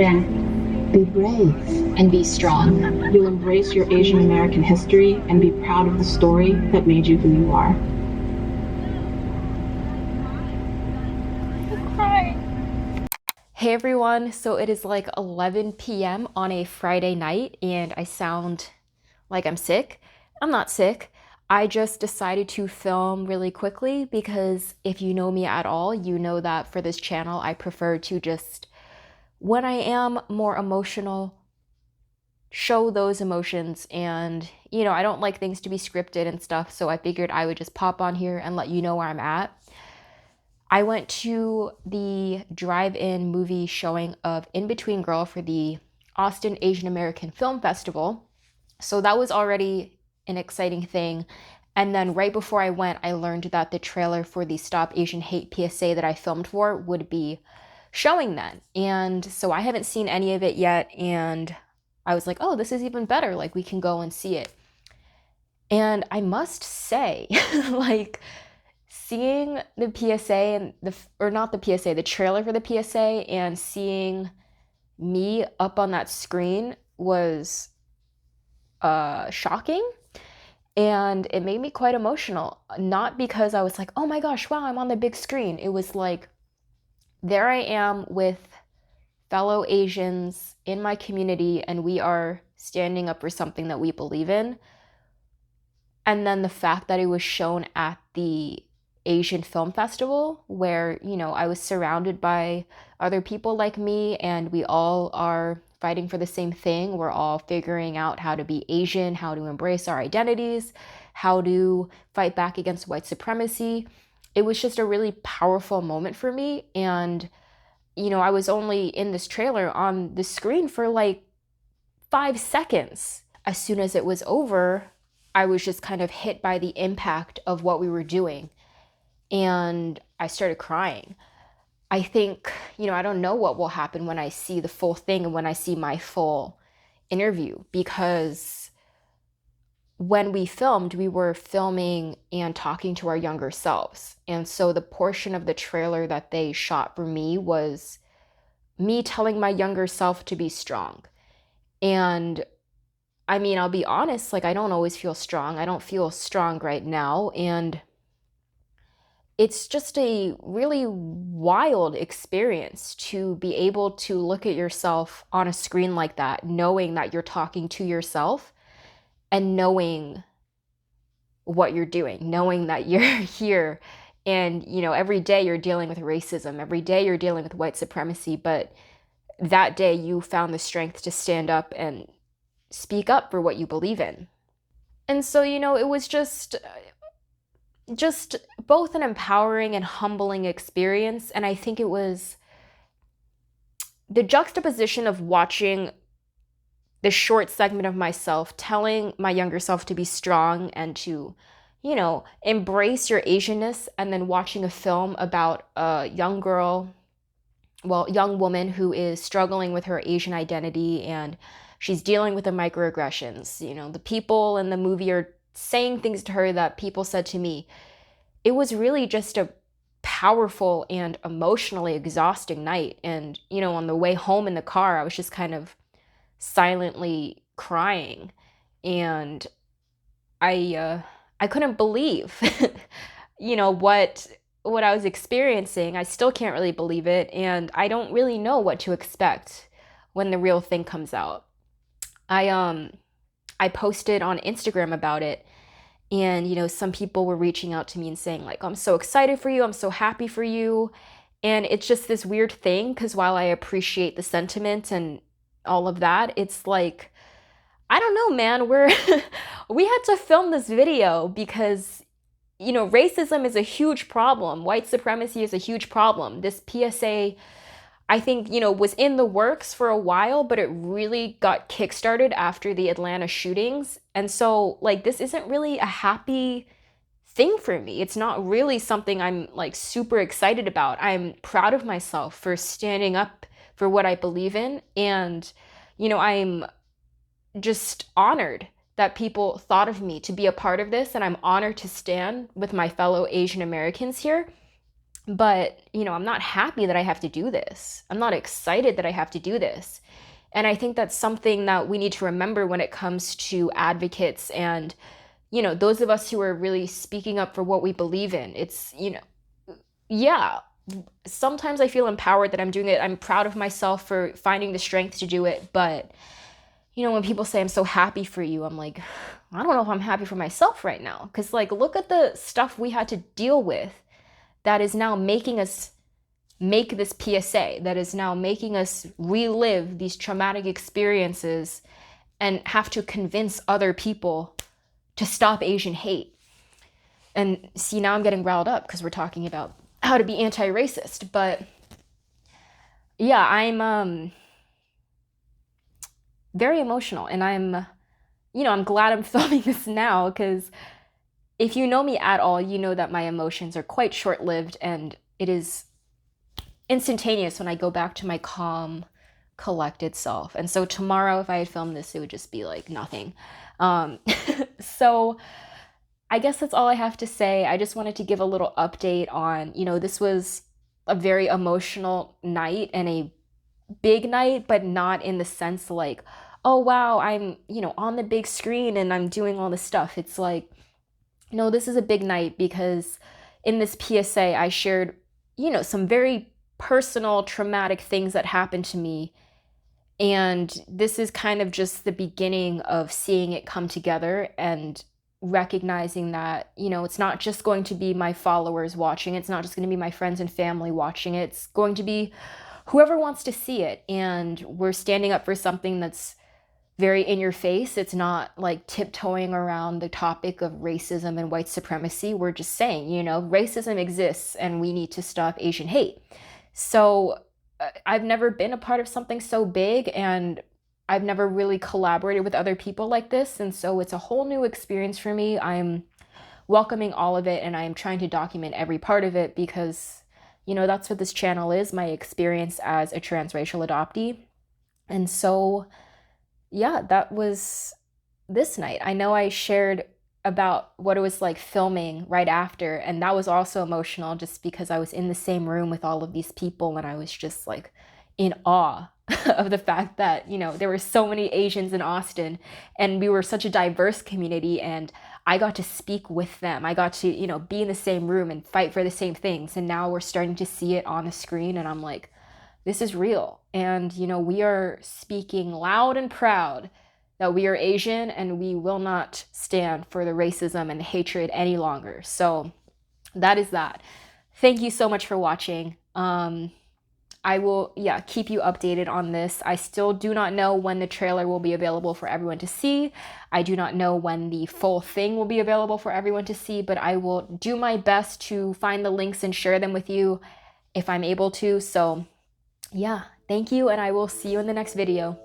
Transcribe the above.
Be brave and be strong. You'll embrace your Asian American history and be proud of the story that made you who you are. Hey everyone, so it is like 11 p.m. on a Friday night and I sound like I'm sick. I'm not sick. I just decided to film really quickly because if you know me at all, you know that for this channel, I prefer to just, when I am more emotional, show those emotions. And, I don't like things to be scripted and stuff, so I figured I would just pop on here and let you know where I'm at. I went to the drive-in movie showing of In Between Girl for the Austin Asian American Film Festival. So that was already an exciting thing. And then right before I went, I learned that the trailer for the Stop Asian Hate PSA that I filmed for would be showing then. And so I haven't seen any of it yet. And I was like, oh, this is even better. Like, we can go and see it. And I must say, like, seeing the PSA and or not the PSA, the trailer for the PSA and seeing me up on that screen was shocking. And it made me quite emotional. Not because I was like, oh my gosh, wow, I'm on the big screen. It was like, there I am with fellow Asians in my community, and we are standing up for something that we believe in. And then the fact that it was shown at the Asian Film Festival, where, I was surrounded by other people like me, and we all are fighting for the same thing. We're all figuring out how to be Asian, how to embrace our identities, how to fight back against white supremacy. It was just a really powerful moment for me. And, I was only in this trailer on the screen for like 5 seconds. As soon as it was over, I was just kind of hit by the impact of what we were doing. And I started crying. I think, I don't know what will happen when I see the full thing and when I see my full interview, because when we filmed, we were filming and talking to our younger selves. And so the portion of the trailer that they shot for me was me telling my younger self to be strong. And I mean, I'll be honest, like, I don't always feel strong. I don't feel strong right now. And it's just a really wild experience to be able to look at yourself on a screen like that, knowing that you're talking to yourself and knowing what you're doing, knowing that you're here. And, every day you're dealing with racism, every day you're dealing with white supremacy, but that day you found the strength to stand up and speak up for what you believe in. And so, it was just both an empowering and humbling experience. And I think it was the juxtaposition of watching the short segment of myself telling my younger self to be strong and to, embrace your Asianness, and then watching a film about a young woman who is struggling with her Asian identity, and she's dealing with the microaggressions. The people in the movie are saying things to her that people said to me. It was really just a powerful and emotionally exhausting night. And, on the way home in the car, I was just kind of silently crying. And I couldn't believe, what I was experiencing. I still can't really believe it. And I don't really know what to expect when the real thing comes out. I posted on Instagram about it, and some people were reaching out to me and saying like, I'm so excited for you, I'm so happy for you. And it's just this weird thing, because while I appreciate the sentiment and all of that, it's like, I don't know, man, we had to film this video because racism is a huge problem, white supremacy is a huge problem. This PSA, I think, was in the works for a while, but it really got kickstarted after the Atlanta shootings. And so, like, this isn't really a happy thing for me. It's not really something I'm, like, super excited about. I'm proud of myself for standing up for what I believe in. And, I'm just honored that people thought of me to be a part of this. And I'm honored to stand with my fellow Asian Americans here, But, you know, I'm not happy that I have to do this. I'm not excited that I have to do this. And I think that's something that we need to remember when it comes to advocates and, you know, those of us who are really speaking up for what we believe in. It's, you know, yeah, sometimes I feel empowered that I'm doing it. I'm proud of myself for finding the strength to do it. But, you know, when people say I'm so happy for you, I'm like, I don't know if I'm happy for myself right now. Because, like, look at the stuff we had to deal with that is now making us make this PSA, that is now making us relive these traumatic experiences and have to convince other people to stop Asian hate. And see, now I'm getting riled up because we're talking about how to be anti-racist. But yeah, I'm very emotional, and I'm, you know, I'm glad I'm filming this now, because if you know me at all, you know that my emotions are quite short-lived, and it is instantaneous when I go back to my calm, collected self. And so tomorrow, if I had filmed this, it would just be like nothing. Um, so I guess that's all I have to say. I just wanted to give a little update on, you know, this was a very emotional night and a big night, but not in the sense like, oh wow, I'm, you know, on the big screen and I'm doing all this stuff. It's like, no, this is a big night because in this PSA, I shared, you know, some very personal, traumatic things that happened to me. And this is kind of just the beginning of seeing it come together and recognizing that, you know, it's not just going to be my followers watching. It's not just going to be my friends and family watching it. It's going to be whoever wants to see it. And we're standing up for something that's very in your face. It's not like tiptoeing around the topic of racism and white supremacy. We're just saying, you know, racism exists and we need to stop Asian hate. So I've never been a part of something so big, and I've never really collaborated with other people like this. And so it's a whole new experience for me. I'm welcoming all of it, and I'm trying to document every part of it because, you know, that's what this channel is, my experience as a transracial adoptee. And so, yeah, that was this night. I know I shared about what it was like filming right after, and that was also emotional just because I was in the same room with all of these people and I was just like in awe of the fact that, you know, there were so many Asians in Austin and we were such a diverse community, and I got to speak with them. I got to, you know, be in the same room and fight for the same things, and now we're starting to see it on the screen, and I'm like, this is real. And, you know, we are speaking loud and proud that we are Asian and we will not stand for the racism and the hatred any longer. So that is that. Thank you so much for watching. I will, yeah, keep you updated on this. I still do not know when the trailer will be available for everyone to see. I do not know when the full thing will be available for everyone to see, but I will do my best to find the links and share them with you if I'm able to. So yeah, thank you, and I will see you in the next video.